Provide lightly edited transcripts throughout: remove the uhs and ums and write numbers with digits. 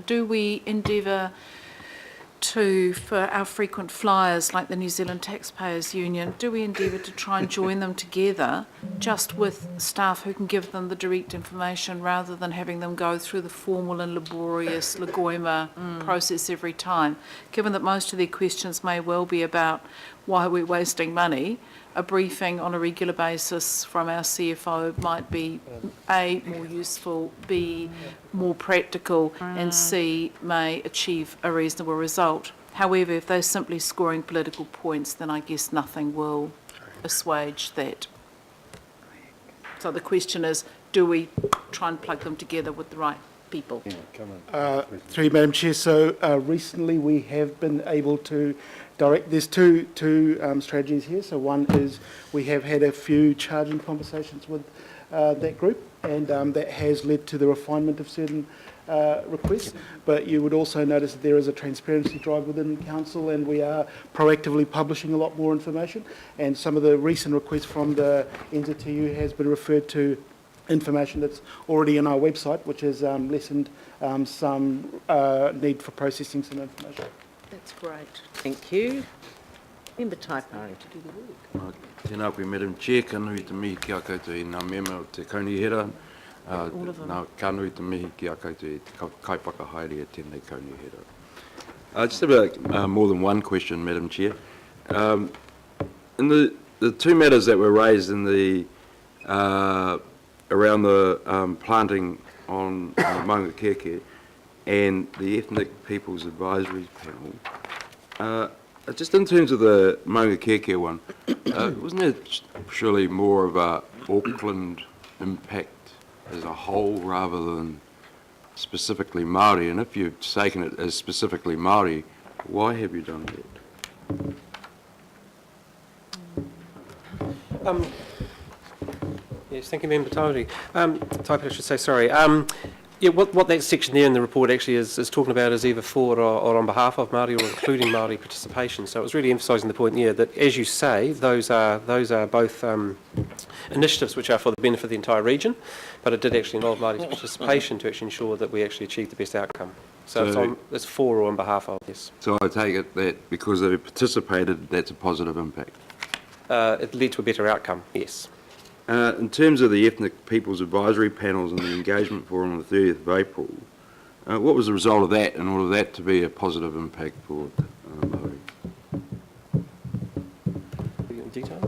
Do we endeavour to, for our frequent flyers like the New Zealand Taxpayers Union, do we endeavour to try and join them together just with staff who can give them the direct information rather than having them go through the formal and laborious Lagoima process every time? Given that most of their questions may well be about why we're wasting money, a briefing on a regular basis from our CFO might be A, more useful, B, more practical, and C, may achieve a reasonable result. However, if they're simply scoring political points, then I guess nothing will assuage that. So the question is, do we try and plug them together with the right people? Yeah, come on. Through you, Madam Chair. So recently we have been able to direct, there's two strategies here. So one is we have had a few charging conversations with that group, and that has led to the refinement of certain requests. But you would also notice that there is a transparency drive within Council, and we are proactively publishing a lot more information. And some of the recent requests from the NZTU has been referred to information that's already on our website, which has lessened some need for processing some information. That's great. Thank you. Member Taipari. Tēnā koe, Madam Chair, ka nui te mihi ki a koutou i ngā mema o te kaunihera. All of them. Nā ka nui te mihi ki a koutou i te kaipaka haere e tēnei kaunihera. Just about more than one question, Madam Chair. In the two matters that were raised in the around the planting on Maunga Keke and the Ethnic Peoples Advisory Panel, just in terms of the Maunga Keke one, wasn't it surely more of a Auckland impact as a whole rather than specifically Māori? And if you've taken it as specifically Māori, why have you done that? Yes, thank you, Member Taipari. Taipari, I should say, sorry. Yeah, what that section there in the report actually is talking about is either for or on behalf of Māori or including Māori participation. So it was really emphasising the point, yeah, that as you say, those are both initiatives which are for the benefit of the entire region, but it did actually involve Māori participation to actually ensure that we actually achieve the best outcome. So it's for or on behalf of, yes. So I take it that because they participated, that's a positive impact? It led to a better outcome, yes. In terms of the Ethnic Peoples Advisory Panels and the engagement forum on the 30th of April, what was the result of that in order for that to be a positive impact for Māori? In detail?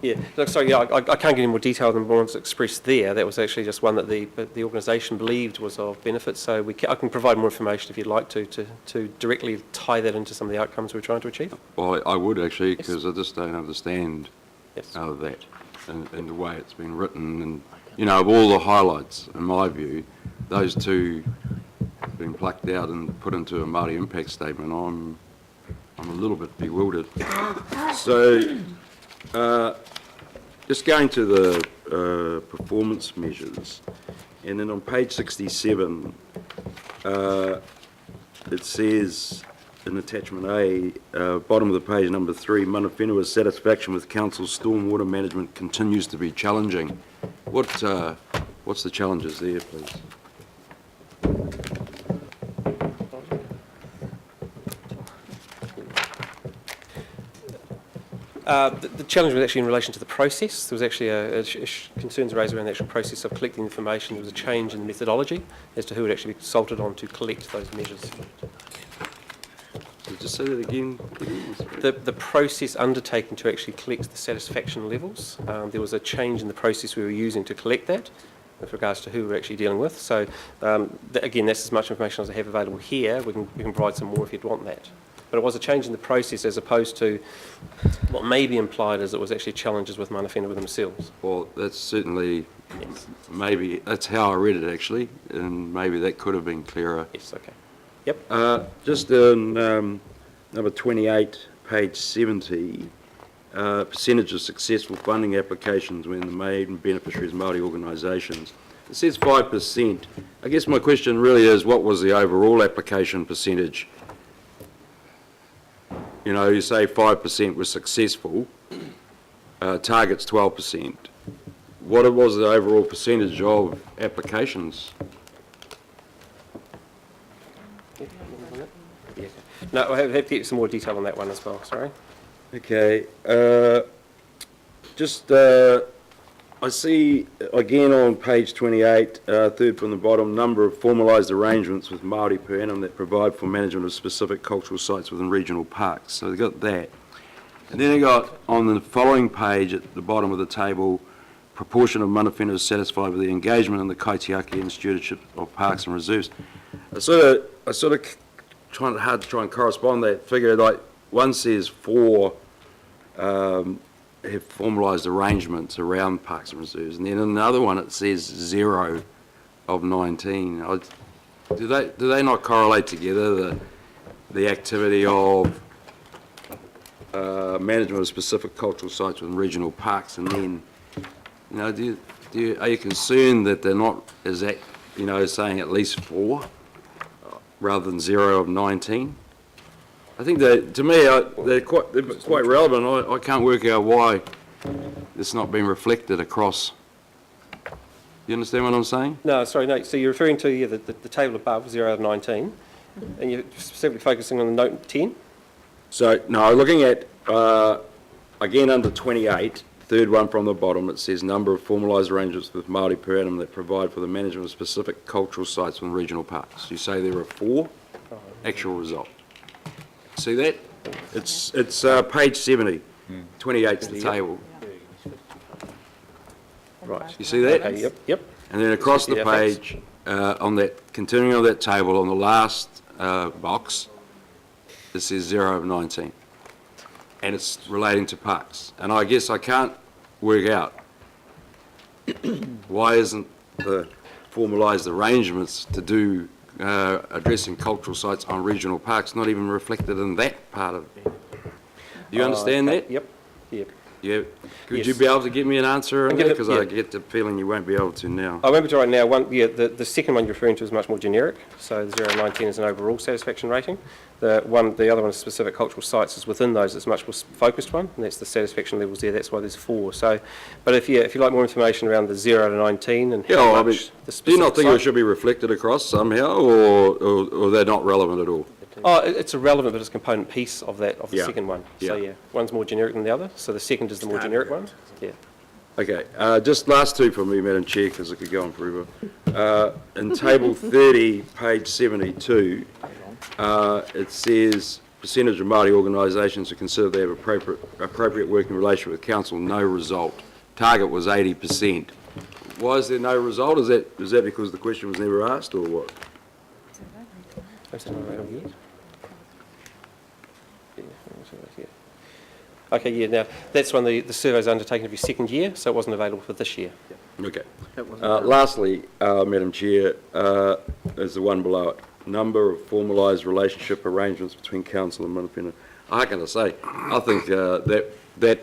Yeah, look, sorry, yeah, I can't get any more detail than what's expressed there. That was actually just one that the organisation believed was of benefit, so I can provide more information if you'd like to directly tie that into some of the outcomes we're trying to achieve. Well, I would actually, because I just don't understand that and the way it's been written, and you know, of all the highlights in my view, those two have been plucked out and put into a Māori impact statement. I'm a little bit bewildered. So just going to the performance measures, and then on page 67 it says in attachment A, bottom of the page, number 3, Mana Whenua's satisfaction with Council's stormwater management continues to be challenging. What's the challenges there, please? The challenge was actually in relation to the process. There was actually concerns raised around the actual process of collecting information. There was a change in the methodology as to who would actually be consulted on to collect those measures. Just say that again. The process undertaken to actually collect the satisfaction levels, there was a change in the process we were using to collect that with regards to who we're actually dealing with. So again, that's as much information as I have available here. We can provide some more if you'd want that. But it was a change in the process as opposed to what may be implied as it was actually challenges with Mana Whenua themselves. Well, that's certainly, maybe, that's how I read it actually, and maybe that could have been clearer. Yes, okay. Yep. Just in number 28, page 70, percentage of successful funding applications when the main beneficiaries Māori organisations. It says 5%. I guess my question really is, what was the overall application percentage? You know, you say 5% was successful, target's 12%. What was the overall percentage of applications? Yeah. No, I have to get some more detail on that one as well, sorry. Okay, I see again on page 28, third from the bottom, number of formalised arrangements with Māori per annum that provide for management of specific cultural sites within regional parks. So they've got that. And then they got on the following page at the bottom of the table, proportion of mana whenua satisfied with the engagement in the kaitiaki and stewardship of parks and reserves. I sort of hard to try and correspond that figure. Like one says 4 have formalised arrangements around parks and reserves, and then in another one it says 0 of 19. Do they not correlate together, the activity of management of specific cultural sites within regional parks, and then, you know, are you concerned that they're not, is that, you know, saying at least 4 rather than 0 of 19? I think that, to me, they're quite relevant. I can't work out why it's not been reflected across. You understand what I'm saying? No, sorry, no. So you're referring to the table above, 0 out of 19, and you're specifically focusing on the note 10? So, no, looking at, again, under 28, third one from the bottom, it says number of formalised arrangements with Māori per annum that provide for the management of specific cultural sites within regional parks. You say there are 4, actual result. See that? It's page 70, 28's the table. Right. You see that? Okay, yep. And then across the Yeah, page, on that, continuing on that table, on the last box, it says 0 of 19. And it's relating to parks. And I guess I can't work out why isn't the formalised arrangements to do addressing cultural sites on regional parks not even reflected in that part of it. Do you understand that? Yep. Yeah. Could Yes. you be able to give me an answer on I'll that? give it- Because yeah. I get the feeling you won't be able to now. I won't be right now. The second one you're referring to is much more generic. So the 0 to 19 is an overall satisfaction rating. The other one is specific cultural sites is within those. It's a much more focused one, and that's the satisfaction levels there. That's why there's 4. So, but if you like more information around the 0 to 19 and Yeah, how well, I much mean, the do you not specific think it site- should be reflected across somehow, or they're not relevant at all? Oh, it's irrelevant, but it's a component piece of the Yeah. second one. So Yeah. yeah, one's more generic than the other. So the second is the more generic one. Yeah. Okay, just last 2 from me, Madam Chair, because I could go on forever. In table 30, page 72, it says percentage of Māori organisations who consider they have appropriate working relationship with council, no result. Target was 80%. Why is there no result? Is that because the question was never asked, or what? Okay, yeah, now, that's when the survey's undertaken every second year, so it wasn't available for this year. Okay. Lastly, Madam Chair, is the one below it. Number of formalised relationship arrangements between council and mana whenua. How can I say? I think that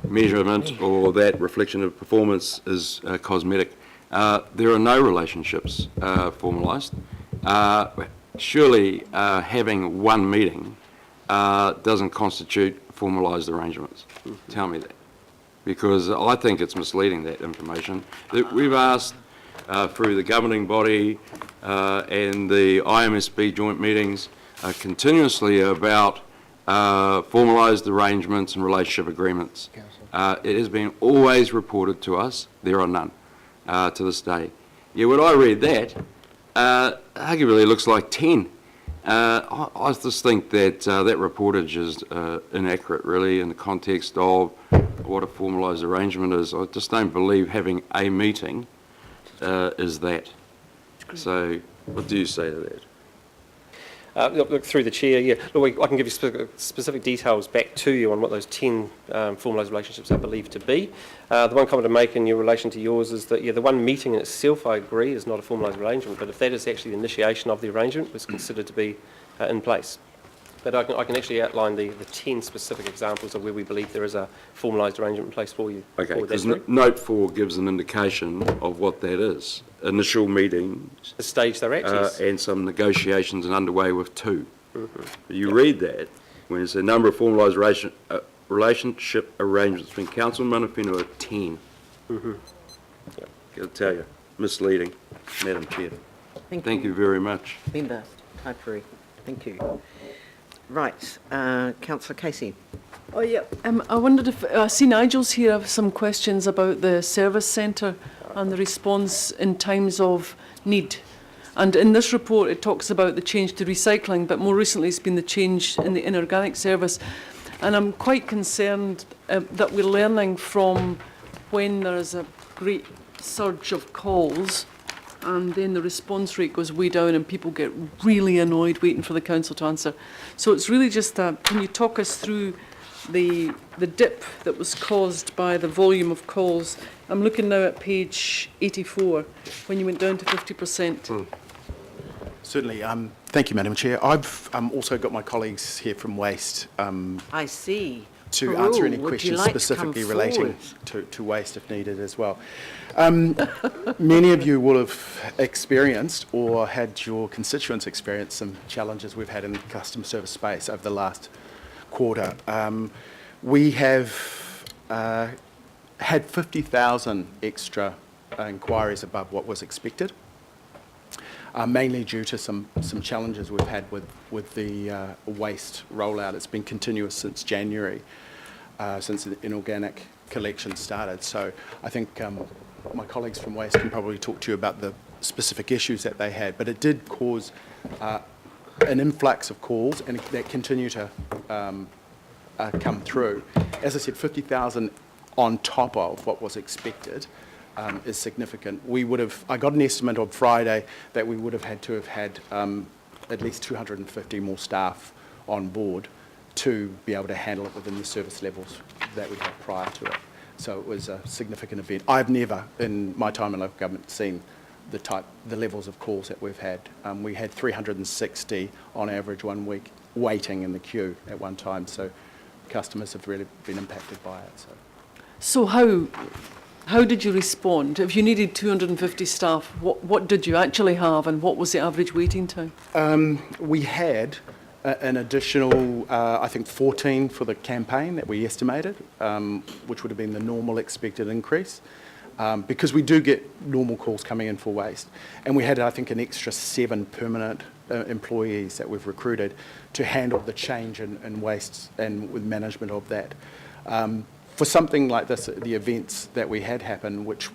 measurement or that reflection of performance is cosmetic. There are no relationships formalised. Surely having one meeting doesn't constitute formalised arrangements. Tell me that. Because I think it's misleading, that information. We've asked through the governing body and the IMSB joint meetings continuously about formalised arrangements and relationship agreements. It has been always reported to us, there are none to this day. Yeah, when I read that, arguably it looks like 10. I just think that that reportage is inaccurate, really, in the context of what a formalised arrangement is. I just don't believe having a meeting is that. So, what do you say to that? Look, through the chair, yeah. Look, I can give you specific details back to you on what those 10 formalised relationships are believed to be. The one comment to make in relation to yours is that, yeah, the one meeting in itself, I agree, is not a formalised arrangement, but if that is actually the initiation of the arrangement, it's considered to be in place. But I can actually outline the 10 specific examples of where we believe there is a formalised arrangement in place for you. Okay, for that because group. note 4 gives an indication of what that is. Initial meetings The stage they're at, yes. and some negotiations and underway with 2. You read that, when it's a number of formalised relationship arrangements between council and mana whenua are 10. Got to tell you, misleading, Madam Chair. Thank you very much. Member. Taipuri. Thank you. Right, Councillor Casey. Oh, yeah. I wondered if, I see Nigel's here, I have some questions about the service centre and the response in times of need. And in this report, it talks about the change to recycling, but more recently it's been the change in the inorganic service. And I'm quite concerned that we're learning from when there's a great surge of calls and then the response rate goes way down and people get really annoyed waiting for the council to answer. So it's really just, can you talk us through the dip that was caused by the volume of calls? I'm looking now at page 84, when you went down to 50%. Certainly. Thank you, Madam Chair. I've also got my colleagues here from Waste I see. to Parul, answer any would you questions like to specifically come relating forward? to waste if needed as well. Many of you will have experienced or had your constituents experience some challenges we've had in the customer service space over the last quarter. We have had 50,000 extra inquiries above what was expected, mainly due to some challenges we've had with the waste rollout. It's been continuous since January, since the inorganic collection started. So I think my colleagues from Waste can probably talk to you about the specific issues that they had, but it did cause an influx of calls, and that continue to come through. As I said, 50,000 on top of what was expected is significant. I got an estimate on Friday that we would have had to have had at least 250 more staff on board to be able to handle it within the service levels that we had prior to it. So it was a significant event. I've never, in my time in local government, seen the levels of calls that we've had. We had 360 on average 1 week waiting in the queue at one time. So customers have really been impacted by it. So how did you respond? If you needed 250 staff, what did you actually have and what was the average waiting time? We had an additional, I think, 14 for the campaign that we estimated, which would have been the normal expected increase, because we do get normal calls coming in for waste. And we had, I think, an extra 7 permanent employees that we've recruited to handle the change in waste and with management of that. For something like this, the events that we had happen, which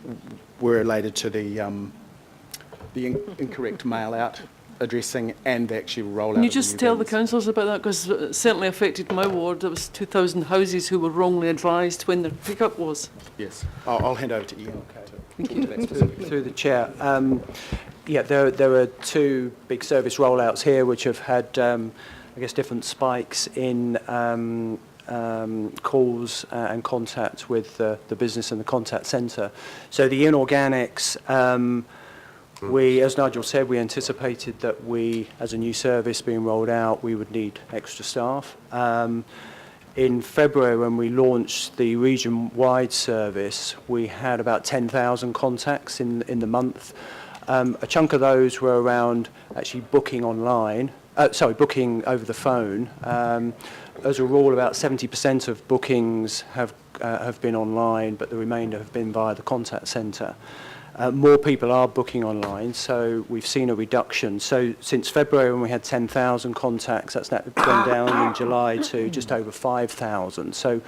were related to the incorrect mail-out addressing and the actual rollout. Can you just tell the councillors about that? Because it certainly affected my ward. There was 2,000 houses who were wrongly advised when their pickup was. Yes. I'll hand over to Ian. Thank you. Through the chair. There are 2 big service rollouts here which have had, I guess, different spikes in calls and contact with the business and the contact centre. So the inorganics, as Nigel said, we anticipated that as a new service being rolled out, we would need extra staff. In February, when we launched the region-wide service, we had about 10,000 contacts in the month. A chunk of those were around actually booking online, booking over the phone. As a rule, about 70% of bookings have been online, but the remainder have been via the contact centre. More people are booking online, so we've seen a reduction. So since February, when we had 10,000 contacts, that's now gone down in July to just over 5,000. So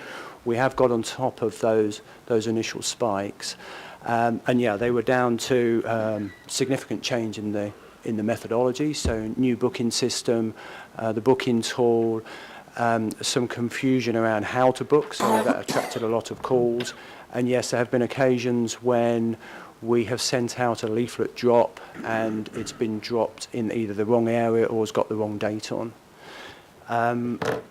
we have got on top of those initial spikes. And yeah, they were down to significant change in the methodology, so new booking system, the booking tool, some confusion around how to book, so that attracted a lot of calls. And yes, there have been occasions when we have sent out a leaflet drop and it's been dropped in either the wrong area or has got the wrong date on.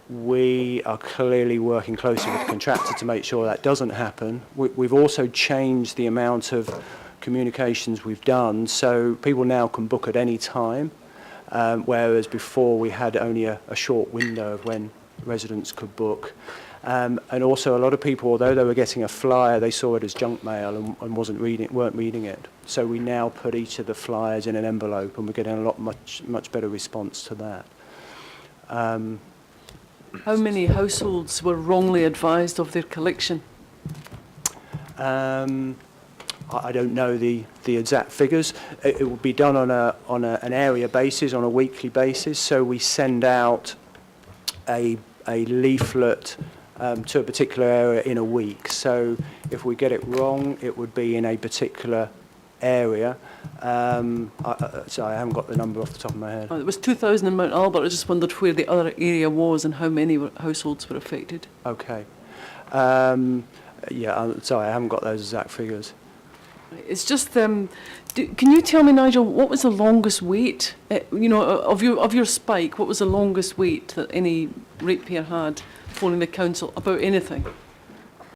We are clearly working closely with the contractor to make sure that doesn't happen. We've also changed the amount of communications we've done, so people now can book at any time, whereas before we had only a short window of when residents could book. And also a lot of people, although they were getting a flyer, they saw it as junk mail and weren't reading it. So we now put each of the flyers in an envelope, and we're getting a much better response to that. How many households were wrongly advised of their collection? I don't know the exact figures. It will be done on an area basis, on a weekly basis. So we send out a leaflet to a particular area in a week. So if we get it wrong, it would be in a particular area. Sorry, I haven't got the number off the top of my head. Oh, it was 2,000 in Mount Albert. I just wondered where the other area was and how many households were affected. Okay. Yeah, sorry, I haven't got those exact figures. It's just, can you tell me, Nigel, what was the longest wait, of your spike, what was the longest wait that any ratepayer had phoning the council about anything?